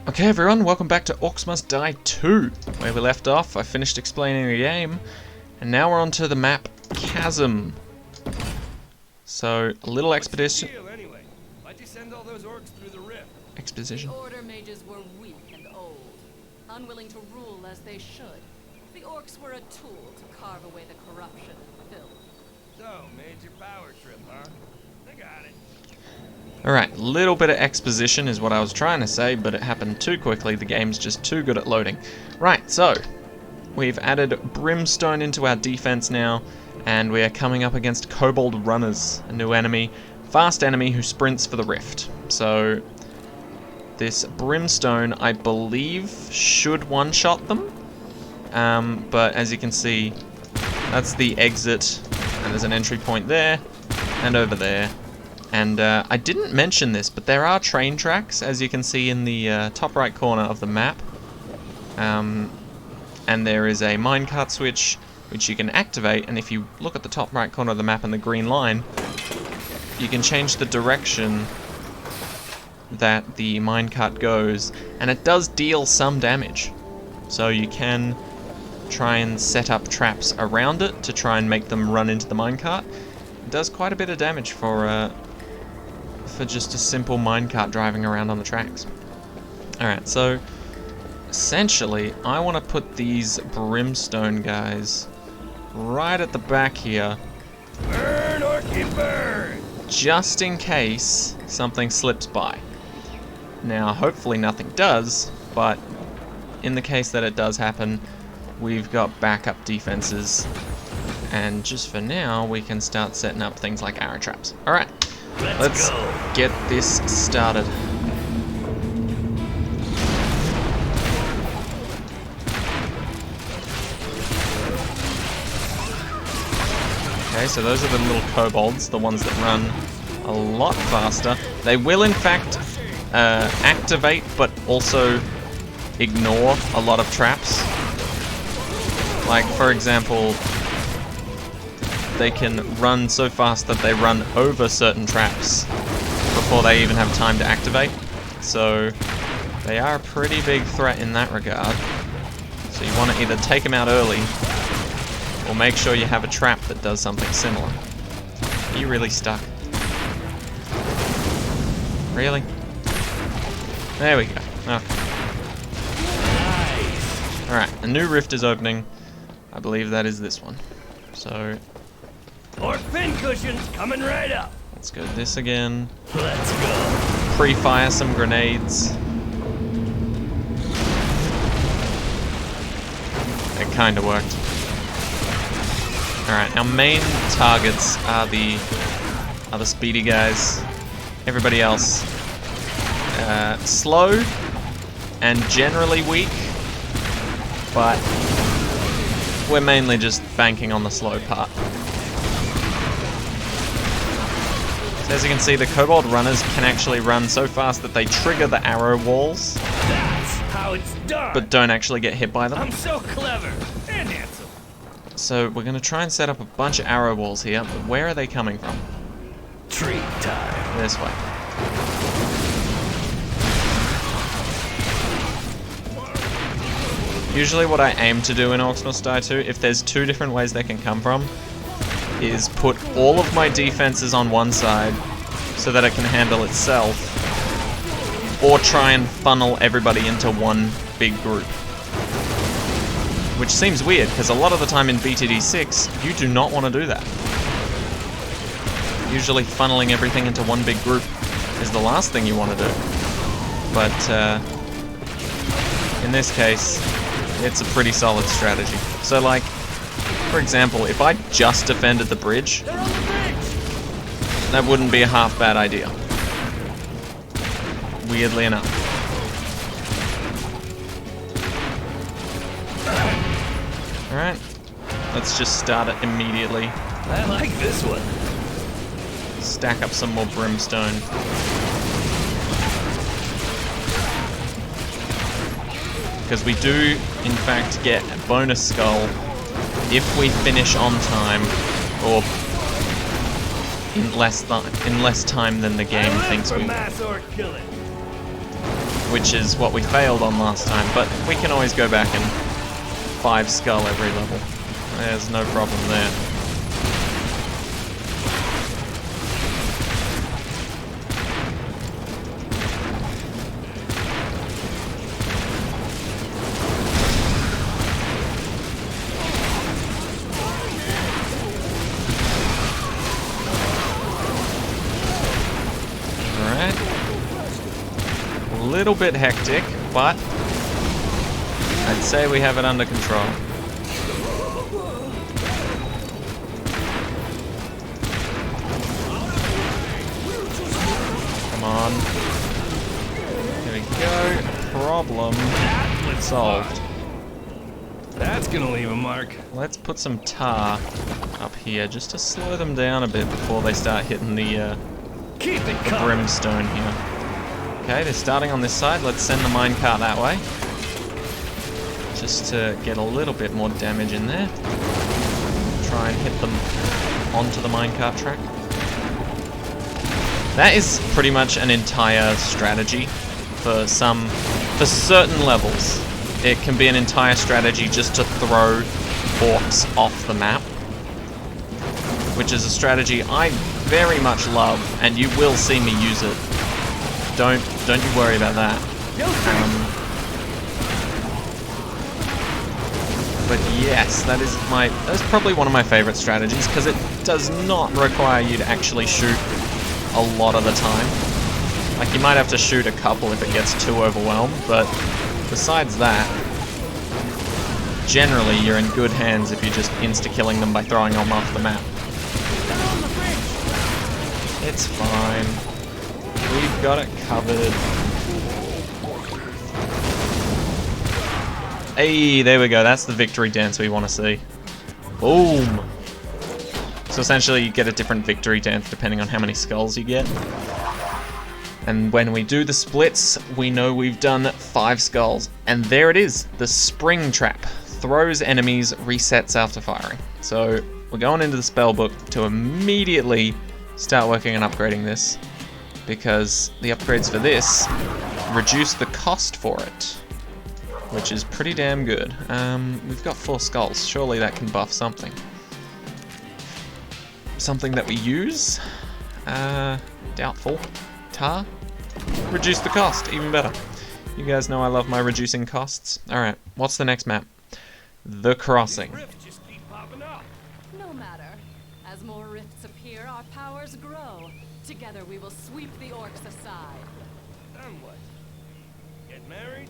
Okay everyone, welcome back to Orcs Must Die 2. Where we left off, I finished explaining the game, and now we're on to the map Chasm. So, a little expedition. Anyway, why'd you send all those orcs through the rift? Exposition. The Order mages were weak and old, unwilling to rule as they should. The orcs were a tool to carve away the corruption and filth. So, major power trip, huh? I got it. Alright, little bit of exposition is what I was trying to say, but it happened too quickly. The game's just too good at loading. Right, so, we've added Brimstone into our defense now, and we are coming up against Kobold Runners, a new enemy, fast enemy who sprints for the rift. So, this Brimstone, I believe, should one-shot them, but as you can see, that's the exit, and there's an entry point there, and over there. And I didn't mention this, but there are train tracks, as you can see in the top right corner of the map. And there is a minecart switch, which you can activate, and if you look at the top right corner of the map and the green line, you can change the direction that the minecart goes, and it does deal some damage. So you can try and set up traps around it to try and make them run into the minecart. It does quite a bit of damage for just a simple minecart driving around on the tracks. Alright, so essentially I want to put these Brimstone guys right at the back here. Burn, orky, burn! Just in case something slips by. Now, hopefully nothing does, but in the case that it does happen, we've got backup defenses. And just for now, we can start setting up things like arrow traps. Alright. Let's get this started. Okay, so those are the little kobolds, the ones that run a lot faster. They will in fact activate, but also ignore a lot of traps. Like, for example, they can run so fast that they run over certain traps before they even have time to activate. So they are a pretty big threat in that regard. So you want to either take them out early or make sure you have a trap that does something similar. Are you really stuck? Really? There we go. Okay. Alright, a new rift is opening. I believe that is this one. So Orc pincushions coming right up. let's go this again. Let's go. Pre-fire some grenades. It kind of worked. Alright, our main targets are the speedy guys. Everybody else slow and generally weak, but we're mainly just banking on the slow part. As you can see, the Kobold Runners can actually run so fast that they trigger the arrow walls. That's how it's done. But don't actually get hit by them. I'm so clever and handsome. So we're going to try and set up a bunch of arrow walls here, but where are they coming from? treat time. This way. Usually what I aim to do in Orcs Must Die 2, if there's two different ways they can come from, is put all of my defenses on one side so that it can handle itself, or try and funnel everybody into one big group. Which seems weird, because a lot of the time in BTD 6, you do not want to do that. Usually funneling everything into one big group is the last thing you want to do. But in this case, it's a pretty solid strategy. So like, for example, if I just defended the bridge, that wouldn't be a half bad idea. Weirdly enough. Alright, let's just start it immediately. I like this one. Stack up some more brimstone. Because we do, in fact, get a bonus skull if we finish on time, or in less time than the game thinks we will. Mass orc killing. which is what we failed on last time, but we can always go back and 5 skull every level. There's no problem there. A little bit hectic, but I'd say we have it under control. Come on. There we go. Problem solved. That's gonna leave a mark. Let's put some tar up here just to slow them down a bit before they start hitting the brimstone here. Okay, they're starting on this side. Let's send the minecart that way. Just to get a little bit more damage in there. Try and hit them onto the minecart track. That is pretty much an entire strategy for certain levels. It can be an entire strategy just to throw orcs off the map, which is a strategy I very much love, and you will see me use it. Don't you worry about that. But yes, that's probably one of my favorite strategies, because it does not require you to actually shoot a lot of the time. Like, you might have to shoot a couple if it gets too overwhelmed, but besides that, generally you're in good hands if you're just insta-killing them by throwing them off the map. It's fine. We've got it covered. Hey, there we go. That's the victory dance we want to see. Boom! So essentially you get a different victory dance depending on how many skulls you get. And when we do the splits, we know we've done 5 skulls. And there it is, the spring trap. Throws enemies, resets after firing. So we're going into the spell book to immediately start working on upgrading this, because the upgrades for this reduce the cost for it, which is pretty damn good. We've got 4 skulls. Surely that can buff something. Something that we use? Doubtful. Tar? Reduce the cost, even better. You guys know I love my reducing costs. Alright, what's the next map? The Crossing. No matter. As more rifts appear, our powers grow. Together we will sweep the orcs aside. Then what? Get married?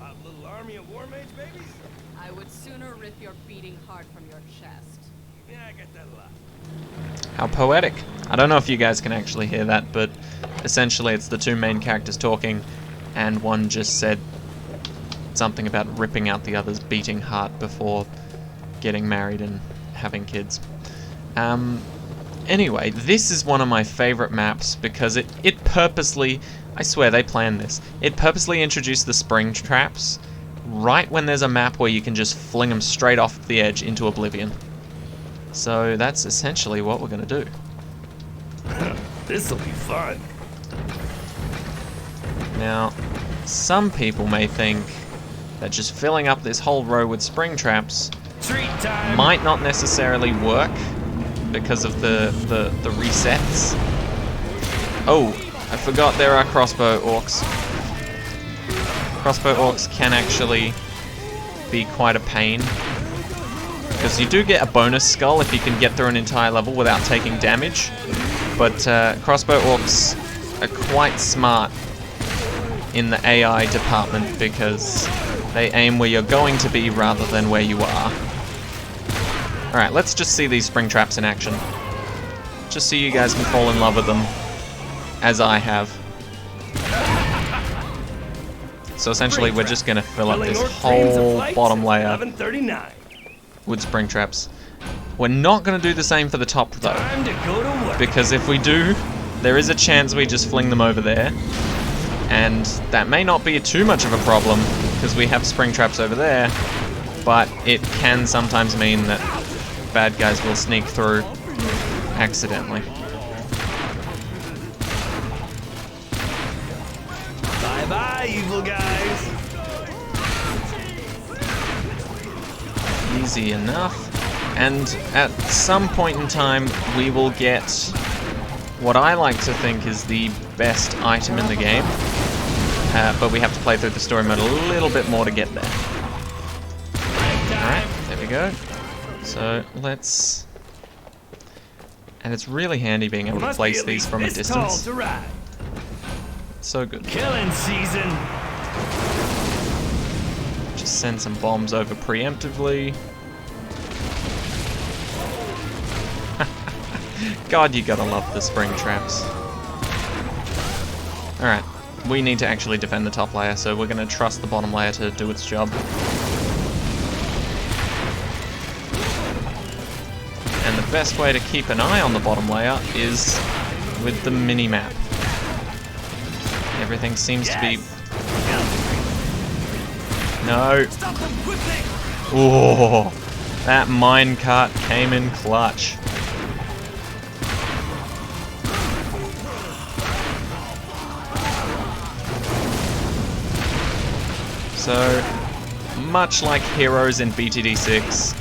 A little army of war mage babies? I would sooner rip your beating heart from your chest. Yeah, I get that a lot. How poetic. I don't know if you guys can actually hear that, but essentially it's the 2 main characters talking, and one just said something about ripping out the other's beating heart before getting married and having kids. Anyway, this is one of my favorite maps because it purposely, I swear they planned this, it purposely introduced the spring traps right when there's a map where you can just fling them straight off the edge into oblivion. So that's essentially what we're going to do. This'll be fun. Now, some people may think that just filling up this whole row with spring traps Treat time. might not necessarily work because of the resets. Oh, I forgot there are crossbow orcs. Crossbow orcs can actually be quite a pain, because you do get a bonus skull if you can get through an entire level without taking damage, but crossbow orcs are quite smart in the AI department because they aim where you're going to be rather than where you are. Alright, let's just see these spring traps in action. Just so you guys can fall in love with them, as I have. So essentially we're just going to fill up this whole bottom layer with spring traps. We're not going to do the same for the top though, because if we do, there is a chance we just fling them over there, and that may not be too much of a problem because we have spring traps over there, but it can sometimes mean that bad guys will sneak through accidentally. Bye bye, evil little guys. Easy enough. And at some point in time, we will get what I like to think is the best item in the game. But we have to play through the story mode a little bit more to get there. Alright, there we go. So let's... And it's really handy being able to place these from a distance. So good. Killing season. Just send some bombs over preemptively. God, you gotta love the spring traps. Alright, we need to actually defend the top layer, so we're gonna trust the bottom layer to do its job. And the best way to keep an eye on the bottom layer is with the mini-map. Everything seems to be... No! Oh, that minecart came in clutch. So, much like heroes in BTD6,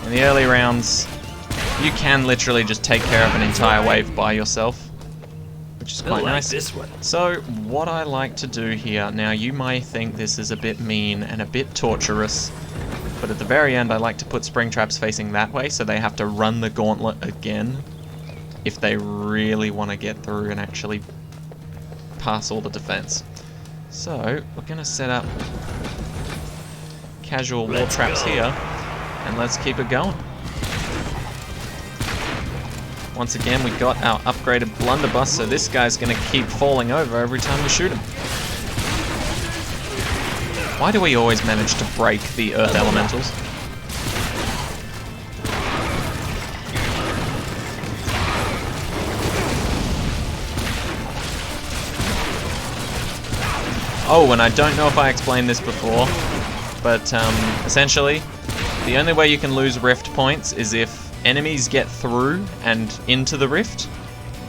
in the early rounds, you can literally just take care of an entire wave by yourself, which is quite nice. This one. So, what I like to do here, now you might think this is a bit mean and a bit torturous, but at the very end I like to put spring traps facing that way, so they have to run the gauntlet again if they really want to get through and actually pass all the defense. So, we're going to set up casual wall traps here, and let's keep it going. Once again, we got our upgraded blunderbuss, so this guy's going to keep falling over every time we shoot him. Why do we always manage to break the earth elementals? Oh, and I don't know if I explained this before, but essentially, the only way you can lose rift points is if enemies get through and into the rift,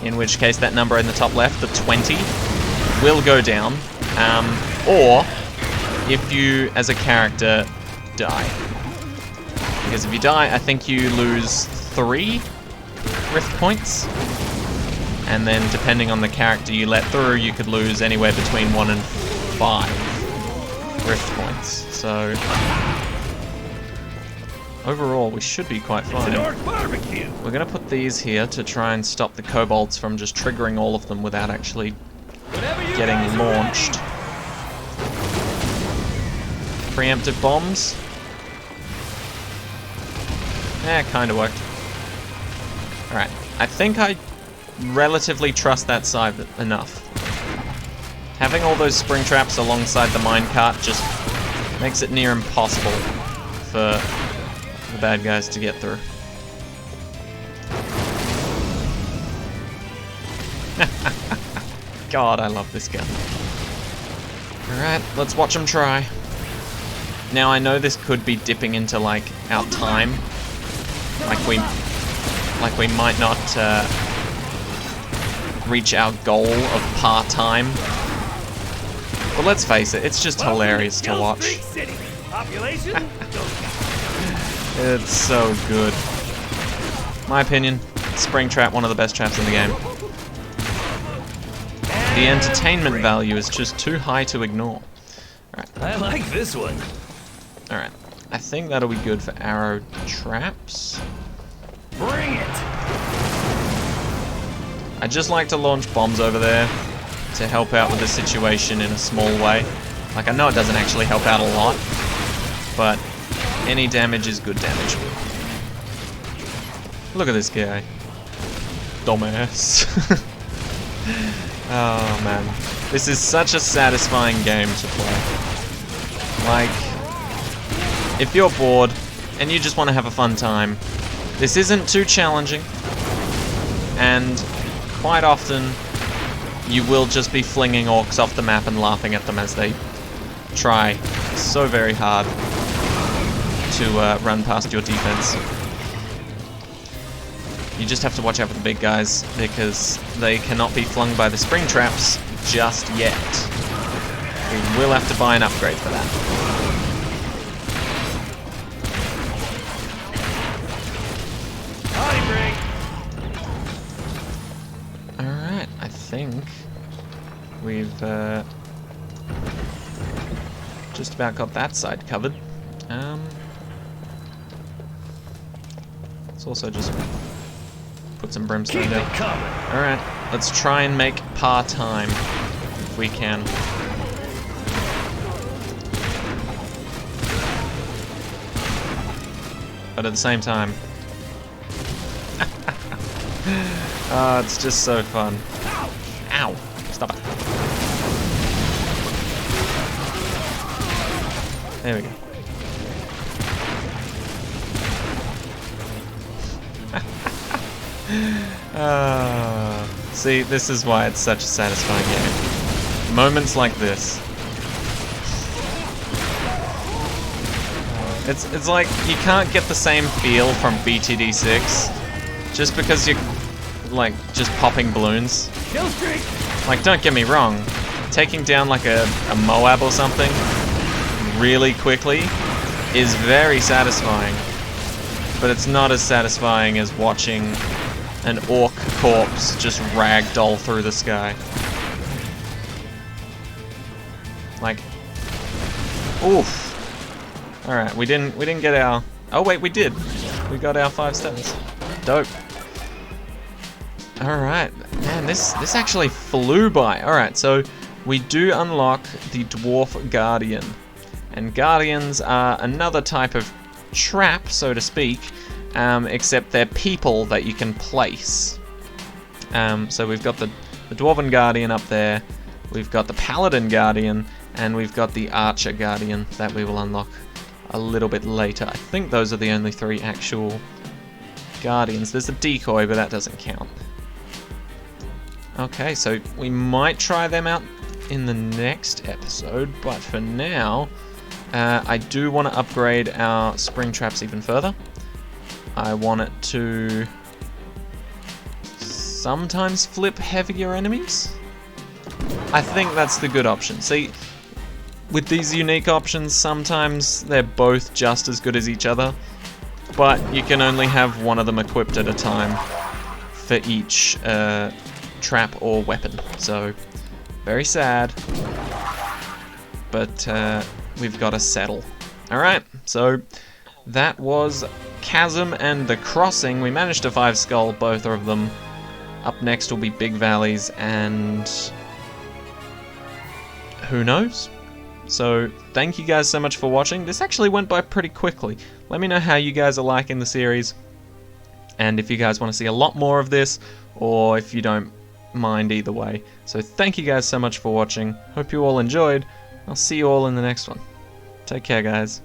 in which case that number in the top left, the 20, will go down, or if you, as a character, die. Because if you die, I think you lose 3 rift points, and then depending on the character you let through, you could lose anywhere between 1 and 5 rift points. So overall, we should be quite fine. We're going to put these here to try and stop the kobolds from just triggering all of them without actually getting launched. Preemptive bombs. Yeah, kind of worked. Alright, I think I relatively trust that side enough. Having all those spring traps alongside the minecart just makes it near impossible for the bad guys to get through. God, I love this gun. Alright, let's watch them try. Now, I know this could be dipping into, like, our time. Like we might not reach our goal of part-time. But let's face it, it's just hilarious to watch. It's so good. My opinion, Springtrap, one of the best traps in the game. The entertainment value is just too high to ignore. Alright. I like this one. Alright. I think that'll be good for arrow traps. Bring it! I just like to launch bombs over there to help out with the situation in a small way. Like, I know it doesn't actually help out a lot, but any damage is good damage. Look at this guy. Dumbass. Oh man. This is such a satisfying game to play. Like, if you're bored and you just want to have a fun time, this isn't too challenging, and quite often you will just be flinging orcs off the map and laughing at them as they try so very hard to run past your defense. You just have to watch out for the big guys, because they cannot be flung by the spring traps just yet. We will have to buy an upgrade for that. Alright, I think we've just about got that side covered. Let's also just put some brimstone down. Alright, let's try and make part-time if we can. But at the same time... oh, it's just so fun. Ow! Stop it. There we go. See, this is why it's such a satisfying game. Moments like this. It's like you can't get the same feel from BTD6 just because you're like just popping balloons. Kill streak. Like, don't get me wrong, taking down like a Moab or something really quickly is very satisfying, but it's not as satisfying as watching an orc corpse just ragdoll through the sky. Like, oof. All right, we didn't get our. Oh wait, we did. We got our 5 stars. Dope. All right, man, this actually flew by. All right, so we do unlock the Dwarf Guardian, and Guardians are another type of trap, so to speak, except they're people that you can place. So we've got the Dwarven Guardian up there, we've got the Paladin Guardian, and we've got the Archer Guardian that we will unlock a little bit later. I think those are the only 3 actual Guardians. There's a decoy, but that doesn't count. Okay, so we might try them out in the next episode, but for now, I do want to upgrade our spring traps even further. I want it to sometimes flip heavier enemies. I think that's the good option. See, with these unique options, sometimes they're both just as good as each other, but you can only have one of them equipped at a time for each trap or weapon. So, very sad, but we've got to settle. Alright, so that was Chasm and the Crossing. We managed to 5-skull both of them. Up next will be Big Valleys and who knows? So thank you guys so much for watching. This actually went by pretty quickly. Let me know how you guys are liking the series, and if you guys want to see a lot more of this, or if you don't mind either way. So thank you guys so much for watching. Hope you all enjoyed. I'll see you all in the next one. Take care, guys.